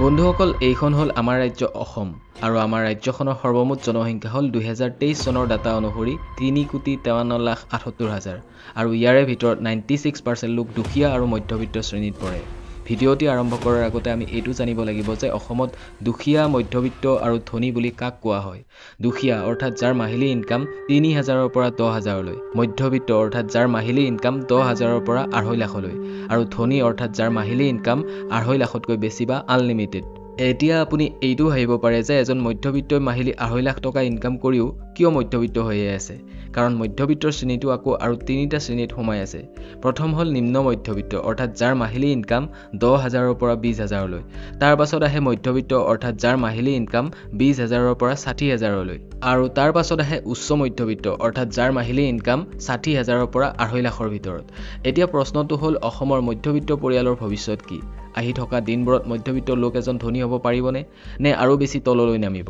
বন্ধুসকল, এইখন হ'ল আমাৰ ৰাজ্য অসম আৰু আমাৰ ৰাজ্যখনৰ সৰ্বমুঠ জনসংখ্যা হ'ল 2023 চনৰ ডাটা অনুসৰি 3,53,78,000 আৰু ইয়াৰে ভিতৰত 96% লোক দুখীয়া আৰু মধ্যবিত্ত শ্ৰেণীত পৰে। ভিডিঅ'টি আৰম্ভ কৰাৰ আগতে আমি এইটো জানিব লাগিব যে অসমত দুখীয়া, মধ্যবিত্ত আৰু ধনী বুলি কাক কোৱা হয়। দুখীয়া অৰ্থাৎ যাৰ মাহিলী ইনকাম 3,000ৰ পৰা 10,000লৈ, মধ্যবিত্ত অৰ্থাৎ যাৰ মাহিলী ইনকাম 10,000ৰ পৰা 2.5 লাখলৈ আৰু ধনী অৰ্থাৎ যাৰ মাহিলী ইনকাম 2.5 লাখতকৈ বেছি বা আনলিমিটেড। এতিয়া আপুনি এইটো ভাবিব পাৰে যে এজন মধ্যবিত্তই মাহিলী 2.5 লাখ টকা ইনকাম কৰিও কিয় মধ্যবিত্ত হৈয়ে আছে। কাৰণ মধ্যবিত্তৰ শ্ৰেণীটো আকৌ আৰু তিনিটা শ্ৰেণীত সোমাই আছে। প্ৰথম হ'ল নিম্ন মধ্যবিত্ত অৰ্থাৎ যাৰ মাহিলী ইনকাম 10,000ৰ পৰা 20,000লৈ। তাৰ পাছত আহে মধ্যবিত্ত অৰ্থাৎ যাৰ মাহিলী ইনকাম 20,000ৰ পৰা 60,000লৈ। আৰু তাৰ পাছত আহে উচ্চ মধ্যবিত্ত অৰ্থাৎ যাৰ মাহিলী ইনকাম 60,000ৰ পৰা 2.5 লাখৰ ভিতৰত। এতিয়া প্ৰশ্নটো হ'ল অসমৰ মধ্যবিত্ত পৰিয়ালৰ ভৱিষ্যত কি? আহি থকা দিনবোৰত মধ্যবিত্ত লোক এজন ধনী হ'ব পাৰিবনে, নে আৰু বেছি তললৈ নামিব?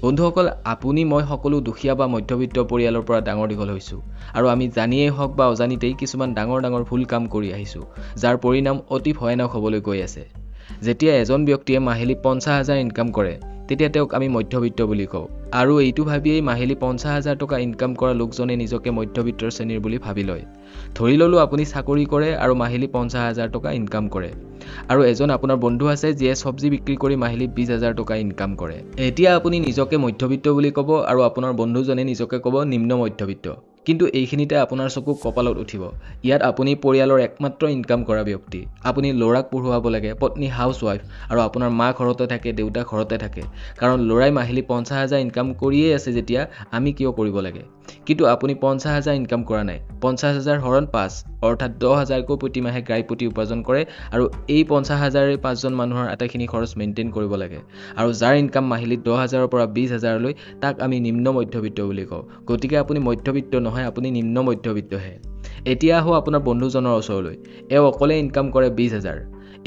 বন্ধুসকল, আপুনি মই সকলো দুখীয়া বা মধ্যবিত্ত পৰিয়ালৰ পৰা ডাঙৰ দীঘল হৈছোঁ আৰু আমি জানিয়েই হওক বা অজানিতেই কিছুমান ডাঙৰ ভুল কাম কৰি আহিছোঁ, যাৰ পৰিণাম অতি ভয়ানক হ'বলৈ গৈ আছে। যেতিয়া এজন ব্যক্তিয়ে মাহিলী 50,000 ইনকাম কৰে তেতিয়া তেওঁক আমি মধ্যবিত্ত বুলি কওঁ আৰু এইটো ভাবিয়েই মাহিলী 50,000 টকা ইনকাম কৰা লোকজনে নিজকে মধ্যবিত্তৰ শ্ৰেণীৰ বুলি ভাবি লয়। ধৰি ল'লো আপুনি চাকৰি কৰে আৰু মাহিলী 50,000 টকা ইনকাম কৰে আৰু এজন আপোনাৰ বন্ধু আছে যিয়ে চব্জি বিক্ৰী কৰি মাহিলী 20,000 টকা ইনকাম কৰে। এতিয়া আপুনি নিজকে মধ্যবিত্ত বুলি ক'ব আৰু আপোনাৰ বন্ধুজনে নিজকে ক'ব নিম্ন মধ্যবিত্ত। কিন্তু এইখিনিতে আপোনাৰ চকু কপালত উঠিব। ইয়াত আপুনি পৰিয়ালৰ একমাত্ৰ ইনকাম কৰা ব্যক্তি। আপুনি ল'ৰাক পঢ়ুৱাব লাগে, পত্নী হাউচৱাইফ আৰু আপোনাৰ মা ঘৰতে থাকে, দেউতা ঘৰতে থাকে। কাৰণ ল'ৰাই মাহিলী 50,000 ইনকাম কৰিয়েই আছে যেতিয়া আমি কিয় কৰিব লাগে? কিন্তু আপুনি 50,000 ইনকাম কৰা নাই। 50,000 হৰণ 5 অৰ্থাৎ 10,000কৈ প্ৰতিমাহে গ্ৰাহ্যপতি উপাৰ্জন কৰে আৰু এই 50,000ৰে 5জন মানুহৰ আটাইখিনি খৰচ মেইনটেইন কৰিব লাগে। আৰু যাৰ ইনকাম মাহিলী 10,000ৰ পৰা 20,000লৈ তাক আমি নিম্ন মধ্যবিত্ত বুলি কওঁ। গতিকে আপুনি মধ্যবিত্ত নহয়, আপুনি নিম্ন মধ্যবিত্তহে। এতিয়া আহোঁ আপোনাৰ বন্ধুজনৰ ওচৰলৈ। এওঁ অকলে ইনকাম কৰে 20,000।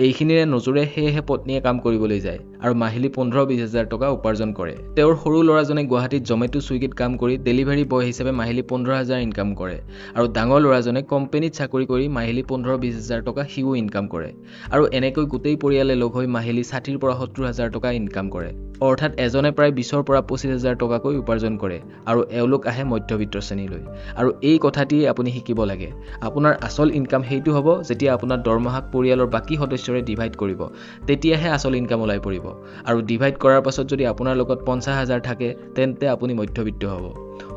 এইখিনিৰে নজৰে সেয়েহে পত্নীয়ে কাম কৰিবলৈ যায় আৰু মাহিলী 15-20,000 টকা উপাৰ্জন কৰে। তেওঁৰ সৰু ল'ৰাজনে গুৱাহাটীত জমেটো চুইগিত কাম কৰি ডেলিভাৰী বয় হিচাপে মাহিলী 15,000 ইনকাম কৰে আৰু ডাঙৰ ল'ৰাজনে কোম্পানীত চাকৰি কৰি মাহিলী 15-20,000 টকা সিও ইনকাম কৰে। আৰু এনেকৈ গোটেই পৰিয়ালে লগ হৈ মাহিলী 60,000 পৰা 70,000 টকা ইনকাম কৰে। অৰ্থাৎ এজনে প্ৰায় 20,000 পৰা 25,000 টকাকৈ উপাৰ্জন কৰে আৰু এওঁলোক আহে মধ্যবিত্ত শ্ৰেণীলৈ। আৰু এই কথাটিয়ে আপুনি শিকিব লাগে। আপোনাৰ আচল ইনকাম সেইটো হ'ব যেতিয়া আপোনাৰ দৰমহাক পৰিয়ালৰ বাকী সদস্যৰে ডিভাইড কৰিব, তেতিয়াহে আচল ইনকাম ওলাই পৰিব। আৰু ডিভাইড কৰাৰ পাছত যদি আপোনাৰ লগত 50,000 থাকে তেন্তে আপুনি মধ্যবিত্ত হ'ব।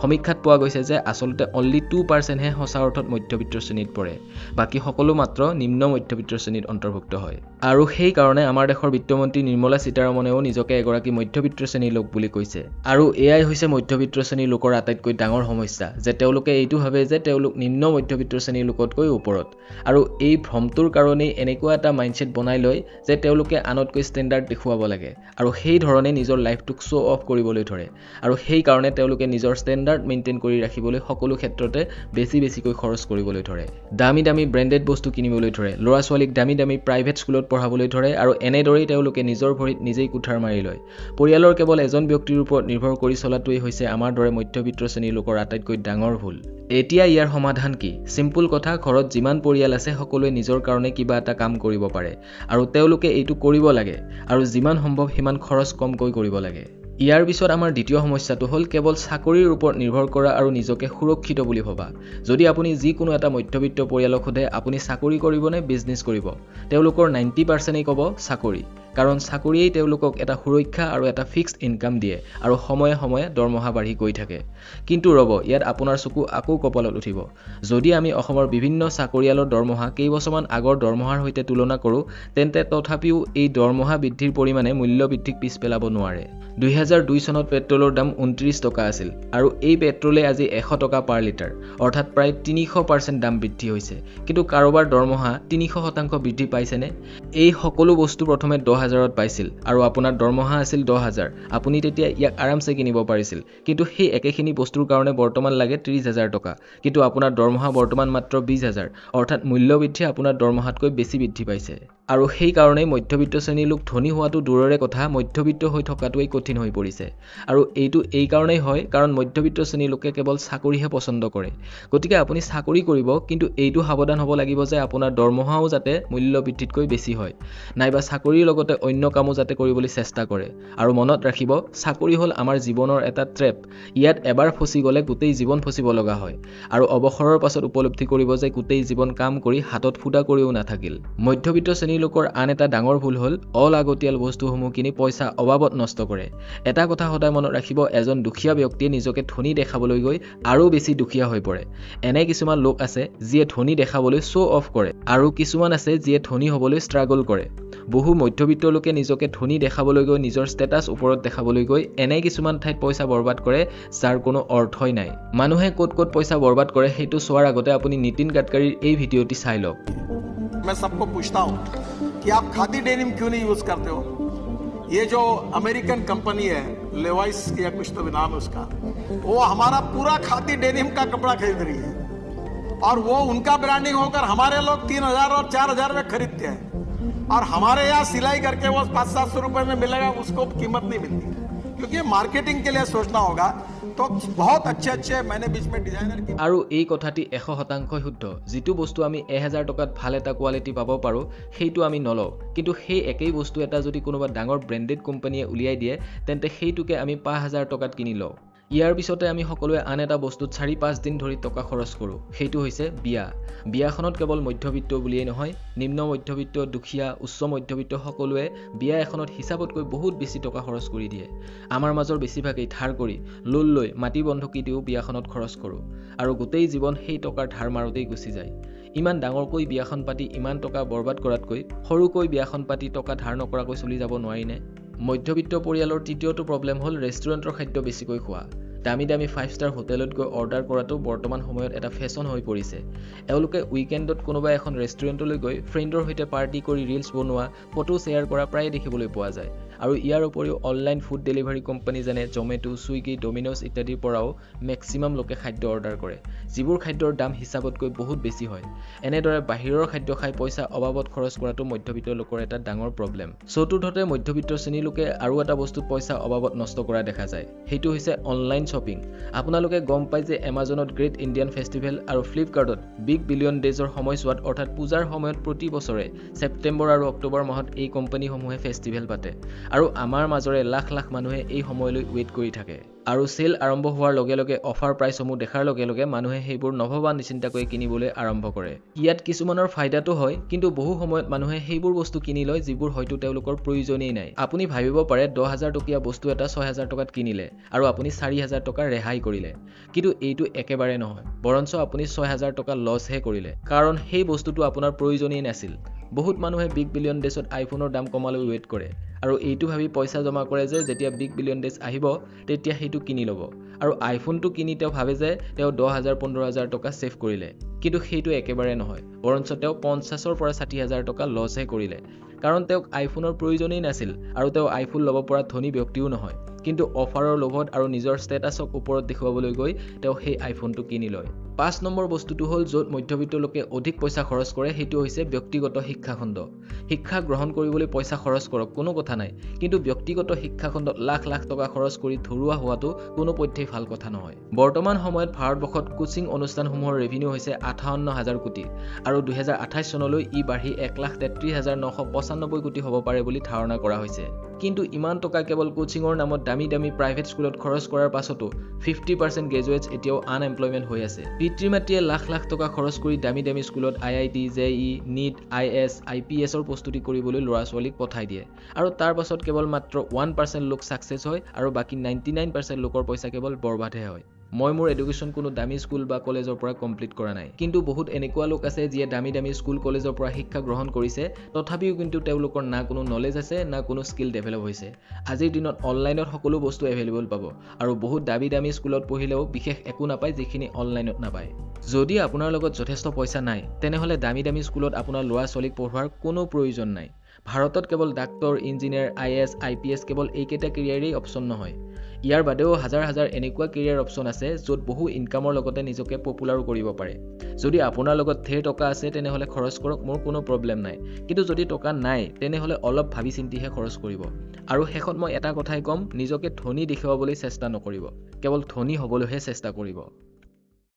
সমীক্ষাত পোৱা গৈছে যে আচলতে অনলি 2%হে সঁচা অৰ্থত মধ্যবিত্ত শ্ৰেণীত পৰে। বাকী সকলো মাত্ৰ নিম্ন মধ্যবিত্ত শ্ৰেণীত অন্তৰ্ভুক্ত হয়। আৰু সেই কাৰণে আমাৰ দেশৰ বিত্তমন্ত্ৰী নিৰ্মলা সীতাৰমণেও নিজকে এগৰাকী মধ্যবিত্ত শ্ৰেণীৰ লোক বুলি কৈছে। আৰু এয়াই হৈছে মধ্যবিত্ত শ্ৰেণীৰ লোকৰ আটাইতকৈ ডাঙৰ সমস্যা যে তেওঁলোকে এইটো ভাবে যে তেওঁলোক নিম্ন মধ্যবিত্ত শ্ৰেণীৰ লোকতকৈ ওপৰত। আৰু এই ভ্ৰমটোৰ কাৰণেই এনেকুৱা এটা মাইণ্ডছেট বনাই লয় যে তেওঁলোকে আনতকৈ ষ্টেণ্ডাৰ্ড দেখুৱাব লাগে আৰু সেই ধৰণে নিজৰ লাইফটোক শ্ব' অফ কৰিবলৈ ধৰে। আৰু সেই কাৰণে তেওঁলোকে নিজৰ ষ্টেণ্ডাৰ্ড মেইনটেইন কৰি ৰাখিবলৈ সকলো ক্ষেত্ৰতে বেছিকৈ খৰচ কৰিবলৈ ধৰে। দামী ব্ৰেণ্ডেড বস্তু কিনিবলৈ ধৰে, ল'ৰা ছোৱালীক দামী প্ৰাইভেট স্কুলত পঢ়াবলৈ ধৰে আৰু এনেদৰেই তেওঁলোকে নিজৰ ভৰিত নিজেই কুঠাৰ মাৰি লয়। পৰিয়ালৰ কেৱল এজন ব্যক্তিৰ ওপৰত নিৰ্ভৰ কৰি চলাটোৱেই হৈছে আমাৰ দৰে মধ্যবিত্ত শ্ৰেণীৰ লোকৰ আটাইতকৈ ডাঙৰ ভুল। এতিয়া ইয়াৰ সমাধান কি? চিম্পুল কথা, ঘৰত যিমান পৰিয়াল আছে সকলোৱে নিজৰ কাৰণে কিবা এটা কাম কৰিব পাৰে আৰু তেওঁলোকে এইটো কৰিব লাগে আৰু যিমান সম্ভৱ সিমান খৰচ কমকৈ কৰিব লাগে। ইয়াৰ পিছত আমাৰ দ্বিতীয় সমস্যাটো হ'ল কেৱল চাকৰিৰ ওপৰত নিৰ্ভৰ কৰা আৰু নিজকে সুৰক্ষিত বুলি ভবা। যদি আপুনি যিকোনো এটা মধ্যবিত্ত পৰিয়ালক সোধে আপুনি চাকৰি কৰিব নে বিজনেছ কৰিব, তেওঁলোকৰ 90%ই ক'ব চাকৰি। কাৰণ চাকৰিয়েই তেওঁলোকক এটা সুৰক্ষা আৰু এটা ফিক্সড ইনকাম দিয়ে আৰু সময়ে সময়ে দৰমহা বাঢ়ি গৈ থাকে। কিন্তু ৰ'ব, ইয়াত আপোনাৰ চকু আকৌ কপালত উঠিব। যদি আমি অসমৰ বিভিন্ন চাকৰিয়ালৰ দৰমহা কেইবছৰমান আগৰ দৰমহাৰ সৈতে তুলনা কৰোঁ তেন্তে তথাপিও এই দৰমহা বৃদ্ধিৰ পৰিমাণে মূল্য বৃদ্ধিক পিছ পেলাব নোৱাৰে। 2002 চনত পেট্ৰলৰ দাম 29 টকা আছিল আৰু এই পেট্ৰলে আজি 100 টকা পাৰ লিটাৰ অৰ্থাৎ প্ৰায় 300% দাম বৃদ্ধি হৈছে। কিন্তু কাৰোবাৰ দৰমহা 300% বৃদ্ধি পাইছেনে? এই সকলো বস্তু প্ৰথমে 10,000ত পাইছিল আৰু আপোনাৰ দৰমহা আছিল 10,000। আপুনি তেতিয়া ইয়াক আৰামছে কিনিব পাৰিছিল। কিন্তু সেই একেখিনি বস্তুৰ কাৰণে বৰ্তমান লাগে 30,000 টকা। কিন্তু আপোনাৰ দৰমহা বৰ্তমান মাত্ৰ 20,000 অৰ্থাৎ মূল্য বৃদ্ধি আপোনাৰ দৰমহাতকৈ বেছি বৃদ্ধি পাইছে। আৰু সেই কাৰণেই মধ্যবিত্ত শ্ৰেণীৰ লোক ধনী হোৱাটো দূৰৰে কথা, মধ্যবিত্ত হৈ থকাটোৱেই কঠিন হৈ পৰিছে। আৰু এইটো এই কাৰণেই হয় কাৰণ মধ্যবিত্ত শ্ৰেণীৰ লোকে কেৱল চাকৰিহে পছন্দ কৰে। গতিকে আপুনি চাকৰি কৰিব, কিন্তু এইটো সাৱধান হ'ব লাগিব যে আপোনাৰ দৰমহাও যাতে মূল্য বৃদ্ধিতকৈ বেছি হয়, নাইবা চাকৰিৰ লগতে অন্য কামো যাতে কৰিবলৈ চেষ্টা কৰে। আৰু মনত ৰাখিব, চাকৰি হ'ল আমাৰ জীৱনৰ এটা ট্ৰেপ। ইয়াত এবাৰ ফচি গ'লে গোটেই জীৱন ফচিব লগা হয়। আৰু অৱসৰৰ পাছত উপলব্ধি কৰিব যে গোটেই জীৱন কাম কৰি হাতত ফুটা কৰিও নাথাকিল। মধ্যবিত্ত শ্ৰেণীৰ লোকৰ আন এটা ডাঙৰ ভুল হ'ল অলাগতিয়াল বস্তুসমূহ কিনি পইচা অবাবত নষ্ট কৰে। এটা কথা সদায় মনত ৰাখিব, এজন দুখীয়া ব্যক্তিয়ে নিজকে ধনী দেখাবলৈ গৈ আৰু বেছি দুখীয়া হৈ পৰে। এনে কিছুমান লোক আছে যিয়ে ধনী দেখাবলৈ শ্ব' অফ কৰে, আৰু কিছুমান আছে যিয়ে ধনী হ'বলৈ ষ্ট্ৰাগল কৰে। বহু মধ্যবিত্ত লোকে নিজকে ধনী দেখাবলৈ গৈ নিজৰ ষ্টেটাছ ওপৰত দেখাবলৈ গৈ এনে কিছুমান ঠাইত পইচা বৰবাদ কৰে যাৰ কোনো অৰ্থই নাই। মানুহে ক'ত ক'ত পইচা বৰবাদ কৰে সেইটো চোৱাৰ আগতে আপুনি নীতিন গাডকাৰীৰ এই ভিডিঅ'টি চাই লওক। मैं सबको पूछता हूं कि आप खादी डेनिम क्यों नहीं यूज करते हो? ये जो अमेरिकन कंपनी है लेवाइस या कुछ तो भी नाम है उसका, वो हमारा पूरा खादी डेनिम का कपड़ा खरीद रही है और वो उनका ब्रांडिंग होकर हमारे लोग 3000 और 4000 में खरीदते हैं और हमारे यहाँ सिलाई करके वो 500-700 रुपए में मिलेगा, उसको कीमत नहीं मिलती। क्योंकि मार्केटिंग के लिए सोचना होगा, तो बहुत अच्छे मैंने बीच में डिजाइनर की। আৰু এই কথাটি 100% শুদ্ধ। যিটো বস্তু আমি 1000 টকাত ভাল এটা কোৱালিটি পাব পাৰোঁ সেইটো আমি নলওঁ, কিন্তু সেই একেই বস্তু এটা যদি কোনোবা ডাঙৰ ব্ৰেণ্ডেড কোম্পানীয়ে উলিয়াই দিয়ে তেন্তে সেইটোকে আমি 5000 টকাত কিনি লওঁ। ইয়াৰ পিছতে আমি সকলোৱে আন এটা বস্তুত 4-5 দিন ধৰি টকা খৰচ কৰোঁ, সেইটো হৈছে বিয়া। বিয়াখনত কেৱল মধ্যবিত্ত বুলিয়েই নহয়, নিম্ন মধ্যবিত্ত, দুখীয়া, উচ্চ মধ্যবিত্ত সকলোৱে বিয়া এখনত হিচাপতকৈ বহুত বেছি টকা খৰচ কৰি দিয়ে। আমাৰ মাজৰ বেছিভাগেই ধাৰ কৰি, লোন লৈ, মাটি বন্ধকি দিও বিয়াখনত খৰচ কৰোঁ, আৰু গোটেই জীৱন সেই টকাৰ ধাৰ মাৰোতেই গুচি যায়। ইমান ডাঙৰকৈ বিয়াখন পাতি ইমান টকা বৰবাদ কৰাতকৈ সৰুকৈ বিয়াখন পাতি টকা ধাৰ নকৰাকৈ চলি যাব নোৱাৰিনে? মধ্যবিত্ত পৰিয়ালৰ তৃতীয়টো প্ৰব্লেম হ'ল ৰেষ্টুৰেণ্টৰ খাদ্য বেছিকৈ খোৱা। দামী দামী 5 ষ্টাৰ হোটেলত গৈ অৰ্ডাৰ কৰাটো বৰ্তমান সময়ত এটা ফেশ্বন হৈ পৰিছে। এওঁলোকে উইকেণ্ডত কোনোবা এখন ৰেষ্টুৰেণ্টলৈ গৈ ফ্ৰেণ্ডৰ সৈতে পাৰ্টি কৰি ৰিলছ বনোৱা, ফটো শ্বেয়াৰ কৰা প্ৰায় দেখিবলৈ পোৱা যায়। আৰু ইয়াৰ উপৰিও অনলাইন ফুড ডেলিভাৰী কোম্পানী যেনে জমেটো, ছুইগি, ডমিন'জ ইত্যাদিৰ পৰাও মেক্সিমাম লোকে খাদ্য অৰ্ডাৰ কৰে, যিবোৰ খাদ্যৰ দাম হিচাপতকৈ বহুত বেছি হয়। এনেদৰে বাহিৰৰ খাদ্য খাই পইচা অবাবত খৰচ কৰাটো মধ্যবিত্ত লোকৰ এটা ডাঙৰ প্ৰব্লেম। চতুৰ্থতে মধ্যবিত্ত শ্ৰেণীৰ লোকে আৰু এটা বস্তুত পইচা অবাবত নষ্ট কৰা দেখা যায়, সেইটো হৈছে অনলাইন শ্বপিং। আপোনালোকে গম পায় যে এমাজনত গ্ৰেট ইণ্ডিয়ান ফেষ্টিভেল আৰু ফ্লিপকাৰ্টত বিগ বিলিয়ন ডেজৰ সময়ছোৱাত অৰ্থাৎ পূজাৰ সময়ত প্ৰতি বছৰে ছেপ্টেম্বৰ আৰু অক্টোবৰ মাহত এই কোম্পানীসমূহে ফেষ্টিভেল পাতে, আৰু আমাৰ মাজৰে লাখ লাখ মানুহে এই সময়লৈ ৱেইট কৰি থাকে। আৰু চেল আৰম্ভ হোৱাৰ লগে লগে অফাৰ প্ৰাইচসমূহ দেখাৰ লগে লগে মানুহে সেইবোৰ নভবা নিচিন্তাকৈ কিনিবলৈ আৰম্ভ কৰে। ইয়াত কিছুমানৰ ফাইদাটো হয়, কিন্তু বহু সময়ত মানুহে সেইবোৰ বস্তু কিনি লয় যিবোৰ হয়তো তেওঁলোকৰ প্ৰয়োজনেই নাই। আপুনি ভাবিব পাৰে 10,000 টকীয়া বস্তু এটা 6,000 টকাত কিনিলে আৰু আপুনি 4,000 টকা ৰেহাই কৰিলে, কিন্তু এইটো একেবাৰে নহয়, বৰঞ্চ আপুনি 6,000 টকা লছহে কৰিলে, কাৰণ সেই বস্তুটো আপোনাৰ প্ৰয়োজনেই নাছিল। বহুত মানুহে বিগ বিলিয়ন ডেজত আইফোনৰ দাম কমালৈ ৱেইট কৰে, আৰু এইটো ভাবি পইচা জমা কৰে যে যেতিয়া বিগ বিলিয়ন ডেজ আহিব তেতিয়া সেইটো কিনি ল'ব, আৰু আইফোনটো কিনি তেওঁ ভাবে যে তেওঁ 10,000-15,000 টকা ছেভ কৰিলে, কিন্তু সেইটো একেবাৰে নহয়, বৰঞ্চ তেওঁ 50,000 পৰা 60,000 টকা লছহে কৰিলে, কাৰণ তেওঁক আইফোনৰ প্ৰয়োজনেই নাছিল আৰু তেওঁ আইফোন ল'ব পৰা ধনী ব্যক্তিও নহয়, কিন্তু অফাৰৰ লোভত আৰু নিজৰ ষ্টেটাছক ওপৰত দেখুৱাবলৈ গৈ তেওঁ সেই আইফোনটো কিনি লয়। 5 নম্বৰ বস্তুটো হ'ল য'ত মধ্যবিত্ত লোকে অধিক পইচা খৰচ কৰে, সেইটো হৈছে ব্যক্তিগত শিক্ষাখণ্ড। শিক্ষা গ্ৰহণ কৰিবলৈ পইচা খৰচ কৰক, কোনো কথা নাই, কিন্তু ব্যক্তিগত শিক্ষাখণ্ডত লাখ লাখ টকা খৰচ কৰি ধৰুৱা হোৱাটো কোনোপধ্যেই ভাল কথা নহয়। বৰ্তমান সময়ত ভাৰতবৰ্ষত কোচিং অনুষ্ঠানসমূহৰ ৰেভিনিউ হৈছে 58,000 কোটি, আৰু 2028 চনলৈ ই বাঢ়ি 1,33,995 কোটি হ'ব পাৰে বুলি ধাৰণা কৰা হৈছে। কিন্তু ইমান টকা কেৱল কোচিঙৰ নামত দামী দামী প্ৰাইভেট স্কুলত খৰচ কৰাৰ পাছতো 50% গ্ৰেজুৱেটছ এতিয়াও আনএমপ্লয়মেণ্ট হৈ আছে। পিতৃ-মাতৃয়ে লাখ লাখ টকা খৰচ কৰি দামী দামী স্কুলত IIT, JEE, NEET, IS, IPSৰ প্ৰস্তুতি কৰিবলৈ ল'ৰা-ছোৱালীক পঠাই দিয়ে, আৰু তাৰ পাছত কেৱল মাত্ৰ 1% লোক ছাকচেছ হয় আৰু বাকী 99% লোকৰ পইচা কেৱল বৰবাদহে হয়। মই মোৰ এডুকেশ্যন কোনো দামী স্কুল বা কলেজৰ পৰা কমপ্লিট কৰা নাই, কিন্তু বহুত এনেকুৱা লোক আছে যিয়ে দামী দামী স্কুল কলেজৰ পৰা শিক্ষা গ্ৰহণ কৰিছে, তথাপিও কিন্তু তেওঁলোকৰ না কোনো নলেজ আছে না কোনো স্কিল ডেভেলপ হৈছে। আজিৰ দিনত অনলাইনত সকলো বস্তু এভেইলেবল পাব, আৰু বহুত দামী দামী স্কুলত পঢ়িলেও বিশেষ একো নাপায় যিখিনি অনলাইনত নাপায়। যদি আপোনাৰ লগত যথেষ্ট পইচা নাই, তেনেহ'লে দামী দামী স্কুলত আপোনাৰ ল'ৰা-ছোৱালীক পঢ়োৱাৰ কোনো প্ৰয়োজন নাই। ভাৰতত কেৱল ডাক্তৰ, ইঞ্জিনিয়াৰ, IAS, IPS কেৱল এইকেইটা কেৰিয়াৰেই অপশ্যন নহয়। ইয়াৰ বাদেও হাজাৰ হাজাৰ এনেকুৱা কেৰিয়াৰ অপশ্যন আছে য'ত বহু ইনকামৰ লগতে নিজকে পপুলাৰো কৰিব পাৰে। যদি আপোনাৰ লগত ধেৰ টকা আছে তেনেহ'লে খৰচ কৰক, মোৰ কোনো প্ৰব্লেম নাই। কিন্তু যদি টকা নাই তেনেহ'লে অলপ ভাবি চিন্তিহে খৰচ কৰিব। আৰু শেষত মই এটা কথাই ক'ম, নিজকে ধনী দেখুৱাবলৈ চেষ্টা নকৰিব, কেৱল ধনী হ'বলৈহে চেষ্টা কৰিব।